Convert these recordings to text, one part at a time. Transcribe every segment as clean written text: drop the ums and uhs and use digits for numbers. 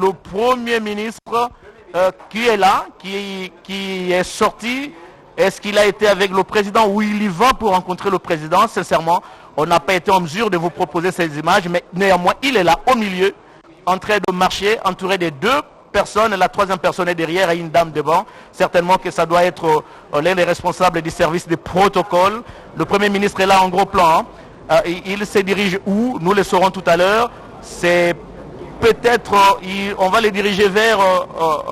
Le Premier ministre qui est là, qui est sorti, est-ce qu'il a été avec le président ou il y va pour rencontrer le président? Sincèrement, on n'a pas été en mesure de vous proposer ces images, mais néanmoins, il est là au milieu, en train de marcher, entouré de deux personnes. La troisième personne est derrière et une dame devant. Certainement que ça doit être l'un des responsables du service de protocole. Le Premier ministre est là en gros plan. Il se dirige où? Nous le saurons tout à l'heure. C'est peut-être, on va les diriger vers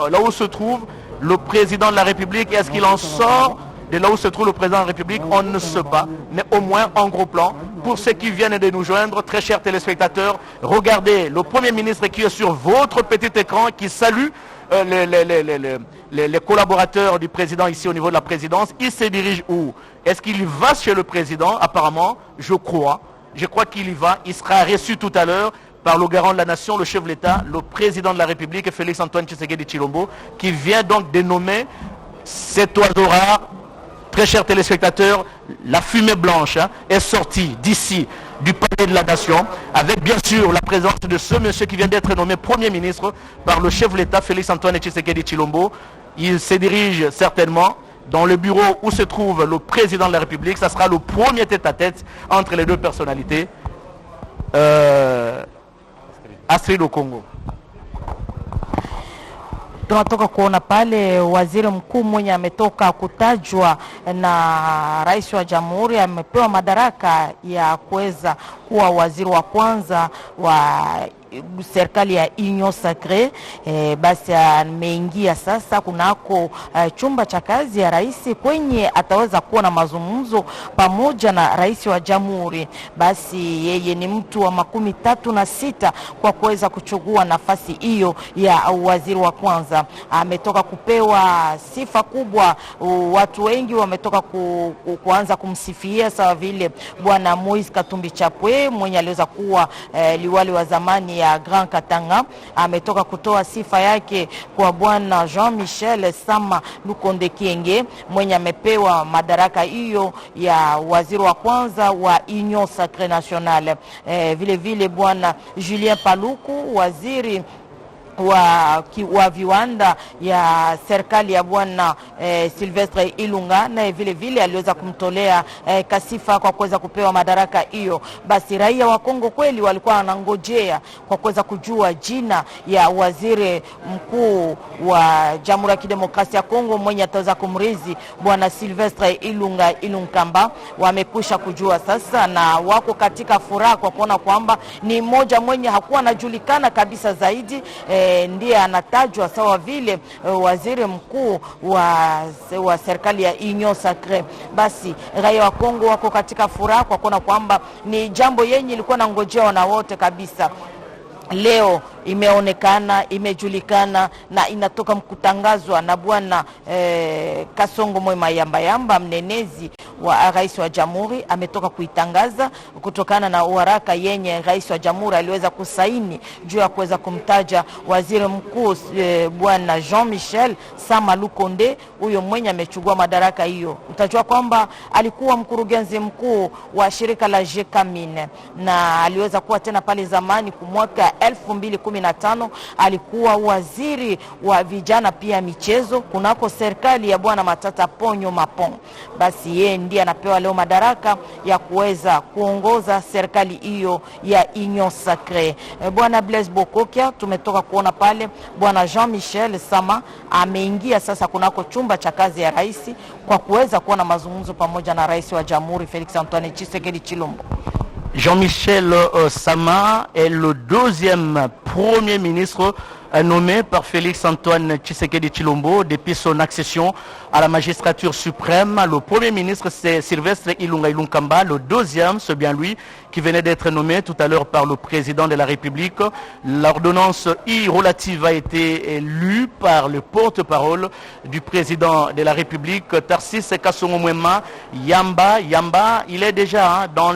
là où se trouve le président de la République. Est-ce qu'il en sort de là où se trouve le président de la République? On ne sait pas, mais au moins en gros plan. Pour ceux qui viennent de nous joindre, très chers téléspectateurs, regardez le Premier ministre qui est sur votre petit écran, qui salue les collaborateurs du président ici au niveau de la présidence. Il se dirige où? Est-ce qu'il va chez le président? Apparemment, je crois qu'il y va. Il sera reçu tout à l'heure par le garant de la nation, le chef de l'État, le président de la République, Félix-Antoine Tshisekedi Tshilombo, qui vient donc de nommer cet oiseau rare. Très chers téléspectateurs, la fumée blanche est sortie d'ici, du palais de la nation, avec bien sûr la présence de ce monsieur qui vient d'être nommé Premier ministre par le chef de l'État, Félix-Antoine Tshisekedi Tshilombo. Il se dirige certainement dans le bureau où se trouve le président de la République. Ça sera le premier tête-à-tête entre les deux personnalités. Astrid Okongo. Tunatoka kuona pale waziri mkuu mwenye ametoka kutajwa na rais wa jamhuri amepewa madaraka ya kuweza kuwa waziri wa kwanza wa serikali ya Union Sacrée. Basi ameingia sasa kunako chumba cha kazi ya rais kwenye ataweza kuwa na mazungumzo pamoja na rais wa jamhuri. Basi yeye ni mtu wa 36 kwa kuweza kuchukua nafasi hiyo ya waziri wa kwanza. Ametoka kupewa sifa kubwa, watu wengi wametoka kuanza kumsifia, sawa vile bwana Moise Katumbi Chapwe mwenye aliweza kuwa liwali wa zamani ya Grand Katanga. Ametoka kutoa sifa yake kwa bwana Jean-Michel Sama Lukonde Kienge mwenye amepewa madaraka hiyo ya waziri wa kwanza wa Union Sacrée Nationale. Vile vile bwana Julien Paluku, waziri wa viwanda ya serikali ya bwana Silvestre Ilunga, na vile vile aliweza kumtolea kasifa kwa kuweza kupewa madaraka hiyo. Basi raia wa Kongo kweli walikuwa wanangojea kwa kuweza kujua jina ya waziri mkuu wa Jamhuri ya Kidemokrasia ya Kongo mwenye ataweza kumrizi bwana Silvestre Ilunkamba. Wamekwisha kujua sasa na wako katika furaha kwa kuona kwamba ni mmoja mwenye hakuwa anajulikana kabisa zaidi, ndiye anatajwa sawa vile waziri mkuu wa serikali ya Union Sacrée. Basi raia wa Kongo wako katika furaha kwa kuona kwamba ni jambo yenye ilikuwa na ngojea na wote kabisa. Leo imeonekana, imejulikana na inatoka mkutangazwa na bwana Kasongo Mwema Yamba, mnenezi wa rais wa jamhuri. Ametoka kuitangaza kutokana na uharaka yenye rais wa jamhuri aliweza kusaini juu ya kuweza kumtaja waziri mkuu bwana Jean-Michel Sama Lukonde, huyo mwenye amechukua madaraka hiyo. Utajua kwamba alikuwa mkurugenzi mkuu wa shirika la Jekamine na aliweza kuwa tena pale zamani kumwaka 2015 alikuwa waziri wa vijana pia michezo kunako serikali ya bwana Matata Ponyo Mapon. Basi yeye ndiye anapewa leo madaraka ya kuweza kuongoza serikali hiyo ya Union Sacrée. Bwana Blaise Bokokia tumetoka kuona pale bwana Jean-Michel Sama ameingia sasa kunako chumba cha kazi ya rais kwa kuweza kuwa na mazungumzo pamoja na rais wa jamhuri Félix Antoine Tshisekedi Tshilombo. Jean-Michel Sama est le deuxième Premier ministre nommé par Félix-Antoine Tshisekedi Tshilombo depuis son accession à la magistrature suprême. Le Premier ministre, c'est Silvestre Ilunkamba. Le deuxième, c'est bien lui qui venait d'être nommé tout à l'heure par le président de la République. L'ordonnance relative a été lue par le porte-parole du président de la République, Tarcisse Kasongo Mwema Yamba. Il est déjà dans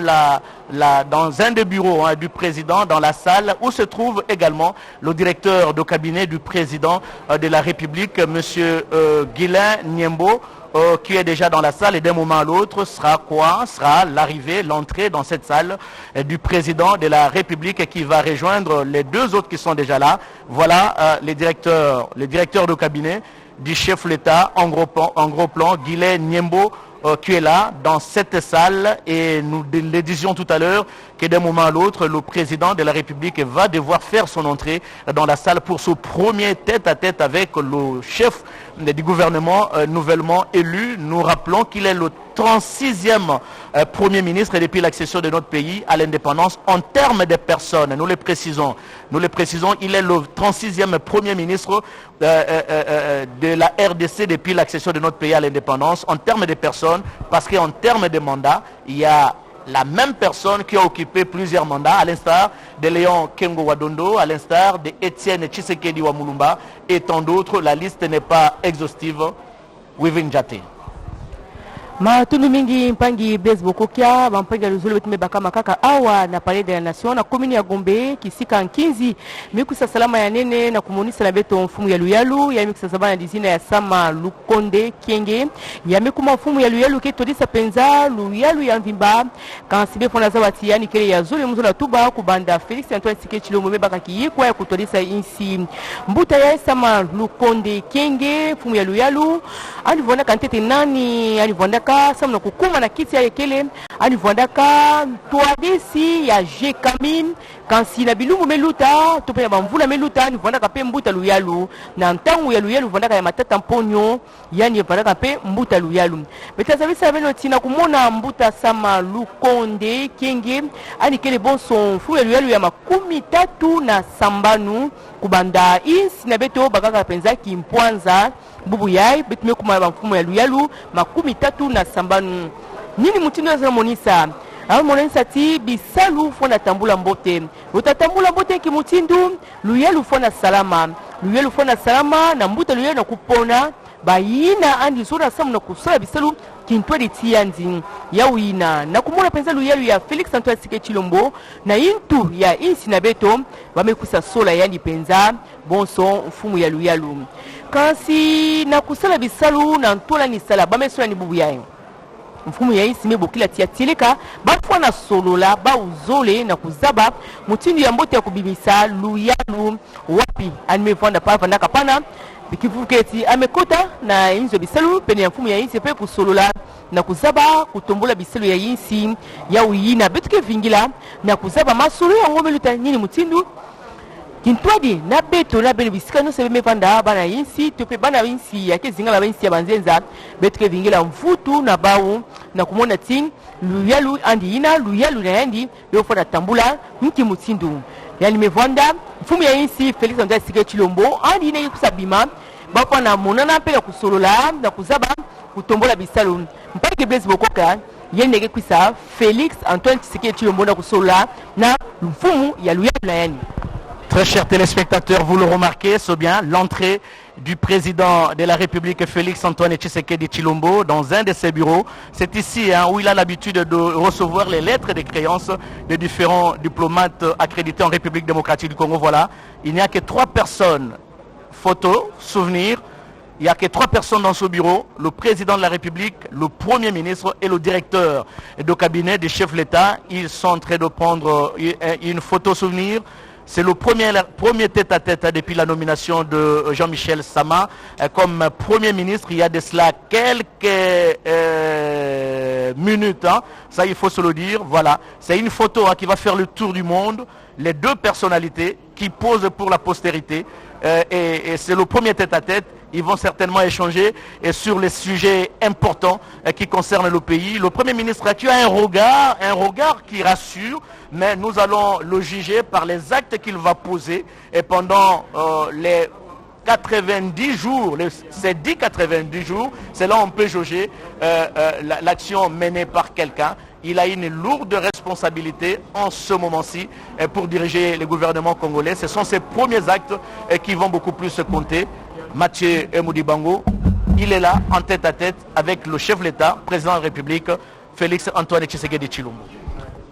dans un des bureaux du président, dans la salle où se trouve également le directeur de cabinet du président de la République, M. Guilain Nyembo, qui est déjà dans la salle, et d'un moment à l'autre sera l'arrivée, l'entrée dans cette salle du président de la République qui va rejoindre les deux autres qui sont déjà là. Voilà les directeurs de cabinet du chef de l'État en gros plan, Guilain Nyembo, qui est là dans cette salle, et nous le disions tout à l'heure que d'un moment à l'autre, le président de la République va devoir faire son entrée dans la salle pour ce premier tête-à-tête avec le chef du gouvernement nouvellement élu. Nous rappelons qu'il est le 36e Premier ministre depuis l'accession de notre pays à l'indépendance en termes de personnes. Nous le précisons, il est le 36e Premier ministre de la RDC depuis l'accession de notre pays à l'indépendance en termes de personnes, parce qu'en termes de mandat, il y a la même personne qui a occupé plusieurs mandats, à l'instar de Léon Kengo Wadondo, à l'instar de Etienne Tshisekedi Wamulumba et tant d'autres. La liste n'est pas exhaustive. Wivin Jate. Matundu mingi mpangi baseball kokia bampangi luzulu betime bakama kaka awa na palais de la nation na commune ya Gombe kisika nkinzi mikusa salama ya nene na kumonisa na beto mfumu ya luyalu ya mikusa sabana dizina ya sama lukonde kienge ya mikuma mfumu ya luyalu ketodisa penza luyalu ya mvimba kansibe fona zabati yani kele ya zule mzula tuba kubanda Felix Antoine Tshisekedi Tshilombo mebaka kiyikwa ya kutodisa insi mbuta ya sama lukonde kienge mfumu ya luyalu alivona kantete nani alivona samna kukuma na kiti ya ekele alivondaka toadisi ya Jekamin kansi na bilumbu meluta tope ya bamvula meluta alivondaka pe mbuta luyalu na ntangu ya luyalu vondaka ya matata mponyo yani vondaka pe mbuta luyalu betazavisa beno tina kumona mbuta sama lukonde kenge ani kele bonso fu ya luyalu ya makumi tatu na sambanu kubanda isi na beto bakaka penza kimpwanza bubu yai betume kuma bamfumu ya luyalu makumi tatu na sambanu nini mutindo za monisa monisa ti bisalu fona tambula mbote utatambula mbote ki mutindu luyalu fona salama na mbuta luyalu na kupona bayina andi sura samu na kusala bisalu kintwedi tianzi ya wina na kumona penza luyalu ya Felix Antoine Tshisekedi Tshilombo na intu ya insi na beto bamekusa sola yani penza bonso mfumu ya luyalu kasi na kusala bisalu na ntola ni sala bamesona ni bubu yayo mfumu ya insi mebokila tia tileka bafwa na solola ba uzole na kuzaba mutindu ya mbote ya kubimisa luyalu wapi animevanda pa vanda kapana bikivuketi amekota na inzo bisalu pene ya mfumu ya insi pe kusolola na kuzaba kutombola bisalu ya insi ya uyina betuke vingila na kuzaba masolo ya ngome luta nini mutindu kintwadi na beto na bene bisika no sebe mevanda bana insi tope bana insi yake zingala ba insi ya banzenza betuke vingila mfutu na bawu na kumona ting luyalu andi ina luyalu na yandi yofona tambula mki mutindu yani mevanda mfumu ya insi Felix Antoine Tshisekedi Tshilombo andi ina kusabima bapa na monana pe ya kusolola na kuzaba kutombola bisalu mpake blaze bokoka yendeke kwisa Felix Antoine Tshisekedi Tshilombo na kusolola na mfumu ya luyalu na yani. Très chers téléspectateurs, vous le remarquez, c'est bien l'entrée du président de la République Félix Antoine Tshisekedi Tshilombo dans un de ses bureaux. C'est ici où il a l'habitude de recevoir les lettres de créances de différents diplomates accrédités en République démocratique du Congo. Voilà, il n'y a que 3 personnes, photos, souvenirs. Il n'y a que 3 personnes dans ce bureau, le président de la République, le Premier ministre et le directeur de cabinet du chef de l'État. Ils sont en train de prendre une photo souvenir. C'est le premier tête-à-tête depuis la nomination de Jean-Michel Sama comme Premier ministre. Il y a de cela quelques minutes, ça il faut se le dire. Voilà, c'est une photo qui va faire le tour du monde. Les 2 personnalités qui posent pour la postérité. Et c'est le premier tête-à-tête. Ils vont certainement échanger sur les sujets importants qui concernent le pays. Le Premier ministre a un regard qui rassure, mais nous allons le juger par les actes qu'il va poser. Et pendant les 90 jours, ces 10-90 jours, c'est là où on peut jauger l'action menée par quelqu'un. Il a une lourde responsabilité en ce moment-ci pour diriger le gouvernement congolais. Ce sont ses premiers actes qui vont beaucoup plus compter. Mathieu Moudibango, il est là en tête-à-tête avec le chef de l'État, président de la République, Félix Antoine Tshisekedi Tshilombo.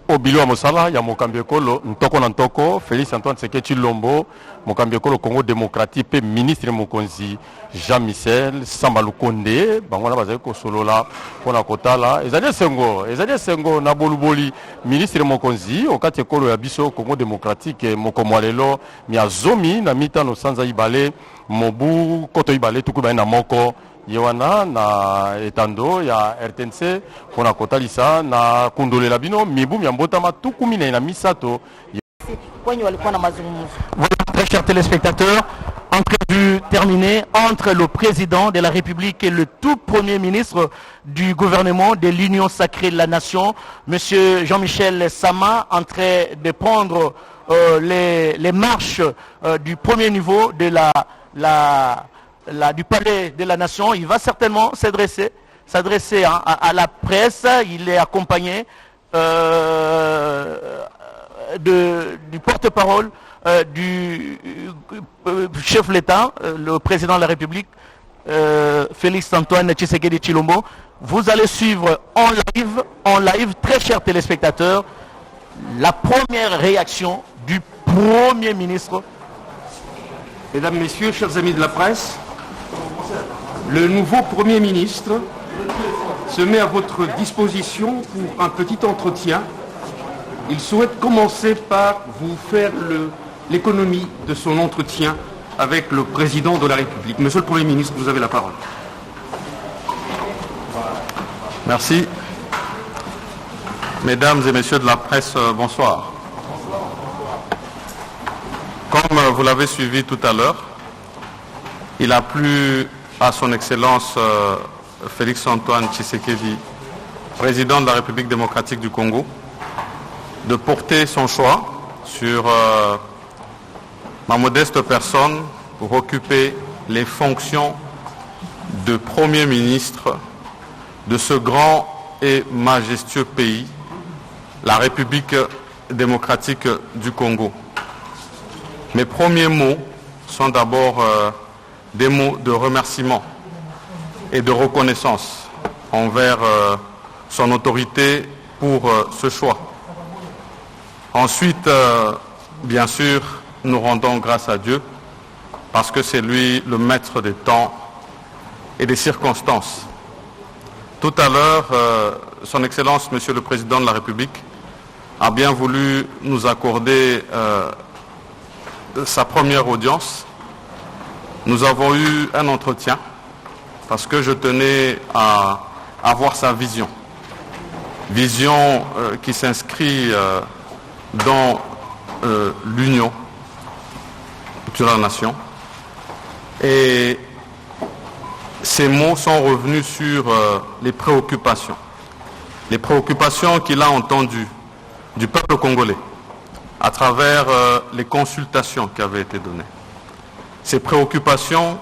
Obilo Mosala, ya Mokambiekolo, Ntoko Nantoko, Félix Antoine Tshisekedi Tshilombo, Mokambiekolo Congo démocratique, ministre Mokonzi, Jean-Michel, Samba Lukonde, Bangwana Bazeko Solola, Pona Kotala, Ezadie Sengo, Naboluboli, ministre Mokonzi, Okati Ekolo Yabiso, Congo démocratique, Mokomwalelo, Miazomi, Namita no Sanza Ibale, Mobu, Koto Ibale, Tukuba na Moko, Yewana na etando ya RTNC pona kotalisa na kundolela bino mibu miambota matukumi na misato kwenye walikuwa na mazungumzo. Voilà, très chers téléspectateurs, entrevue terminée entre le président de la République et le tout premier ministre du gouvernement de l'Union sacrée de la Nation, monsieur Jean-Michel Sama, en train de prendre les marches du premier niveau de du palais de la Nation. Il va certainement s'adresser à la presse. Il est accompagné du porte-parole du chef de l'État, le président de la République, Félix Antoine Tshisekedi Tshilombo. Vous allez suivre en live, très chers téléspectateurs, la première réaction du Premier ministre. Mesdames, Messieurs, chers amis de la presse, le nouveau Premier ministre se met à votre disposition pour un petit entretien. Il souhaite commencer par vous faire l'économie de son entretien avec le président de la République. Monsieur le Premier ministre, vous avez la parole. Merci. Mesdames et messieurs de la presse, bonsoir. Comme vous l'avez suivi tout à l'heure, il a plu à son Excellence Félix Antoine Tshisekedi, président de la République démocratique du Congo, de porter son choix sur ma modeste personne pour occuper les fonctions de Premier ministre de ce grand et majestueux pays, la République démocratique du Congo. Mes premiers mots sont d'abord des mots de remerciement et de reconnaissance envers son autorité pour ce choix. Ensuite, bien sûr, nous rendons grâce à Dieu parce que c'est lui le maître des temps et des circonstances. Tout à l'heure, son Excellence, Monsieur le Président de la République, a bien voulu nous accorder sa première audience. Nous avons eu un entretien parce que je tenais à avoir sa vision. Vision qui s'inscrit dans l'union de la nation. Et ces mots sont revenus sur les préoccupations. Les préoccupations qu'il a entendues du peuple congolais à travers les consultations qui avaient été données. Ces préoccupations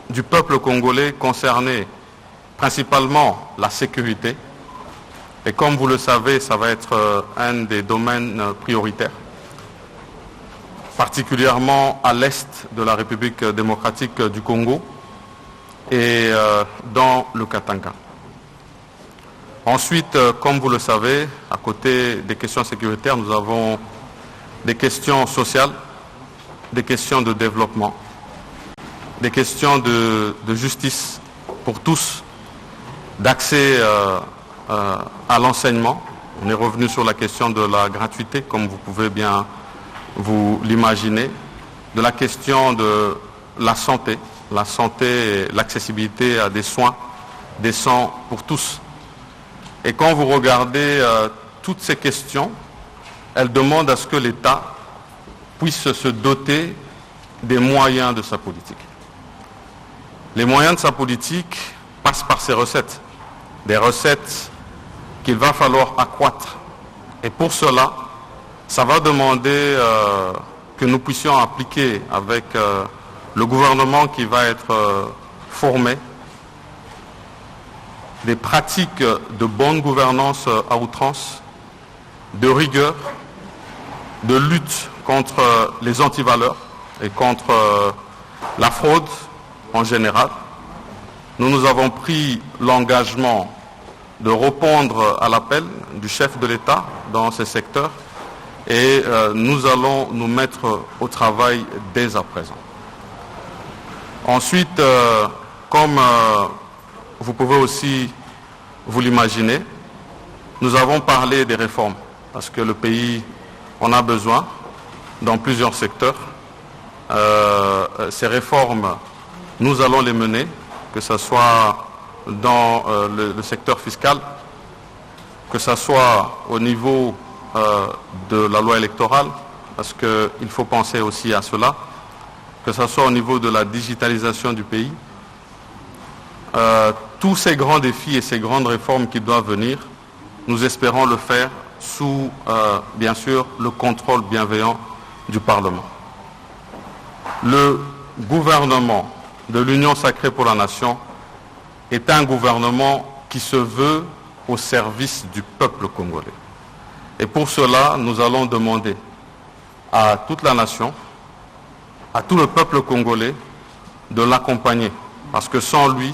du peuple congolais concernaient principalement la sécurité. Et comme vous le savez, ça va être un des domaines prioritaires, particulièrement à l'est de la République démocratique du Congo et dans le Katanga. Ensuite, comme vous le savez, à côté des questions sécuritaires, nous avons des questions sociales, des questions de développement, des questions de justice pour tous, d'accès à l'enseignement. On est revenu sur la question de la gratuité, comme vous pouvez bien vous l'imaginer, de la question de la santé et l'accessibilité à des soins décents pour tous. Et quand vous regardez toutes ces questions, elles demandent à ce que l'État puisse se doter des moyens de sa politique. Les moyens de sa politique passent par ses recettes, des recettes qu'il va falloir accroître. Et pour cela, ça va demander que nous puissions appliquer avec le gouvernement qui va être formé des pratiques de bonne gouvernance à outrance, de rigueur, de lutte contre les antivaleurs et contre la fraude en général. Nous avons pris l'engagement de répondre à l'appel du chef de l'État dans ces secteurs et nous allons nous mettre au travail dès à présent. Ensuite, comme vous pouvez aussi vous l'imaginer, nous avons parlé des réformes parce que le pays en a besoin dans plusieurs secteurs. Ces réformes, nous allons les mener, que ce soit dans le secteur fiscal, que ce soit au niveau de la loi électorale, parce qu'il faut penser aussi à cela, que ce soit au niveau de la digitalisation du pays. Tous ces grands défis et ces grandes réformes qui doivent venir, nous espérons le faire sous, bien sûr, le contrôle bienveillant du Parlement. Le gouvernement de l'Union sacrée pour la nation est un gouvernement qui se veut au service du peuple congolais. Et pour cela, nous allons demander à toute la nation, à tout le peuple congolais, de l'accompagner. Parce que sans lui,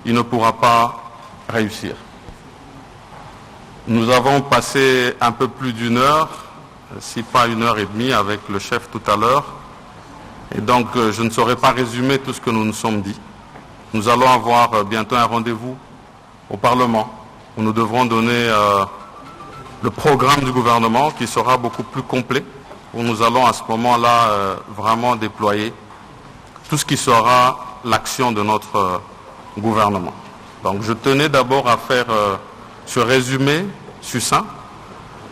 il ne pourra pas réussir. Nous avons passé un peu plus d'une heure, si pas 1h30 avec le chef tout à l'heure. Et donc, je ne saurais pas résumer tout ce que nous nous sommes dit. Nous allons avoir bientôt un rendez-vous au Parlement où nous devrons donner le programme du gouvernement qui sera beaucoup plus complet, où nous allons à ce moment-là vraiment déployer tout ce qui sera l'action de notre gouvernement. Donc, je tenais d'abord à faire ce résumé succinct,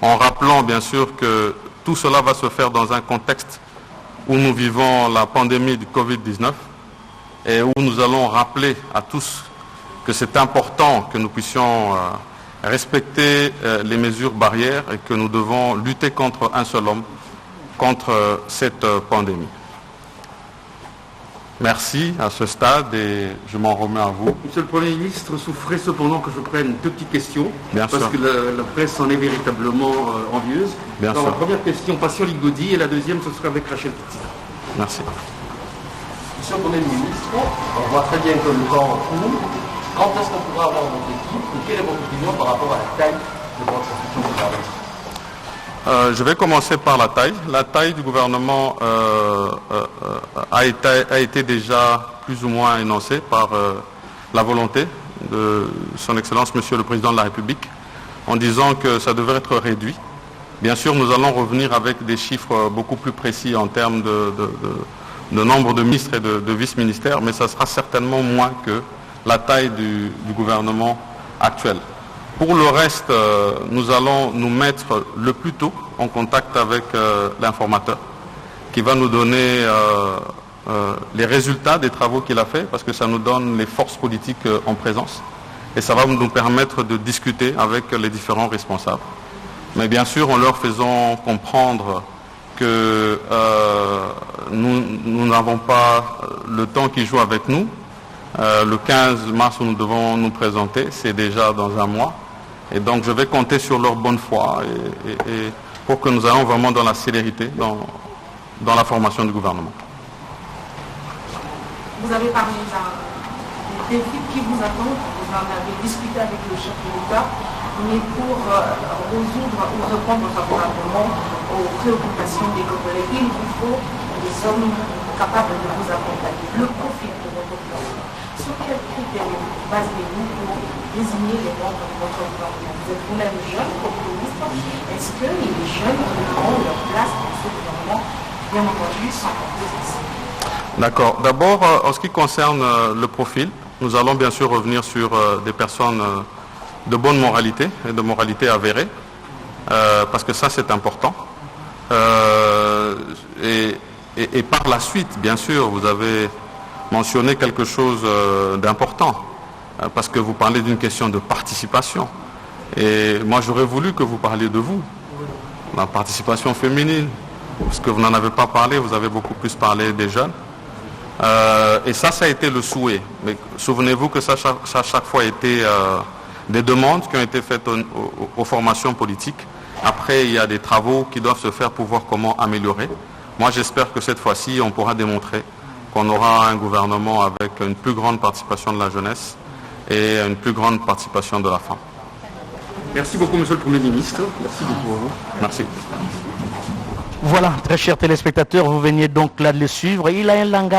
en rappelant bien sûr que tout cela va se faire dans un contexte où nous vivons la pandémie du Covid-19 et où nous allons rappeler à tous que c'est important que nous puissions respecter les mesures barrières et que nous devons lutter contre un seul homme, contre cette pandémie. Merci à ce stade et je m'en remets à vous. Monsieur le Premier ministre, souffrez cependant que je prenne deux petites questions, Bien parce sûr. que la presse en est véritablement envieuse. Bien Alors, sûr. la première question, Passion Ligodi, et la deuxième, ce sera avec Rachel Petit. Merci. Monsieur le Premier ministre, on voit très bien que le temps court. Quand est-ce qu'on pourra avoir votre équipe et quelle est votre opinion par rapport à la taille de votre institution de travail? Je vais commencer par la taille. La taille du gouvernement a été déjà plus ou moins énoncée par la volonté de son Excellence Monsieur le Président de la République en disant que ça devrait être réduit. Bien sûr, nous allons revenir avec des chiffres beaucoup plus précis en termes de nombre de ministres et de vice-ministères, mais ça sera certainement moins que la taille du gouvernement actuel. Pour le reste, nous allons nous mettre le plus tôt en contact avec l'informateur qui va nous donner les résultats des travaux qu'il a fait parce que ça nous donne les forces politiques en présence et ça va nous permettre de discuter avec les différents responsables. Mais bien sûr, en leur faisant comprendre que nous n'avons pas le temps qui joue avec nous. Le 15 mars où nous devons nous présenter, c'est déjà dans un mois. Et donc je vais compter sur leur bonne foi et pour que nous ayons vraiment dans la célérité dans la formation du gouvernement. Vous avez parlé des défis qui vous attendent, vous en avez discuté avec le chef de l'État, mais pour résoudre ou répondre favorablement aux préoccupations des Congolais, il vous faut des hommes capables de vous accompagner. Le profil de votre gouvernement, sur quels critères basez-vous pour désigner les membres de votre gouvernement? Vous êtes vous-même jeune comme ministre, est-ce que les jeunes auront leur place dans ce gouvernement, bien entendu, sans opposition? D'accord. D'abord, en ce qui concerne le profil, nous allons bien sûr revenir sur des personnes de bonne moralité et de moralité avérée, parce que ça c'est important. Et par la suite, bien sûr, vous avez mentionné quelque chose d'important, parce que vous parlez d'une question de participation. Et moi j'aurais voulu que vous parliez de vous, la participation féminine, parce que vous n'en avez pas parlé, vous avez beaucoup plus parlé des jeunes. Et ça a été le souhait. Mais souvenez-vous que ça a chaque fois été des demandes qui ont été faites aux formations politiques. Après, il y a des travaux qui doivent se faire pour voir comment améliorer. Moi, j'espère que cette fois-ci, on pourra démontrer qu'on aura un gouvernement avec une plus grande participation de la jeunesse et une plus grande participation de la femme. Merci beaucoup, Monsieur le Premier ministre. Merci beaucoup. Merci. Voilà, très chers téléspectateurs, vous veniez donc là de le suivre. Il a un langage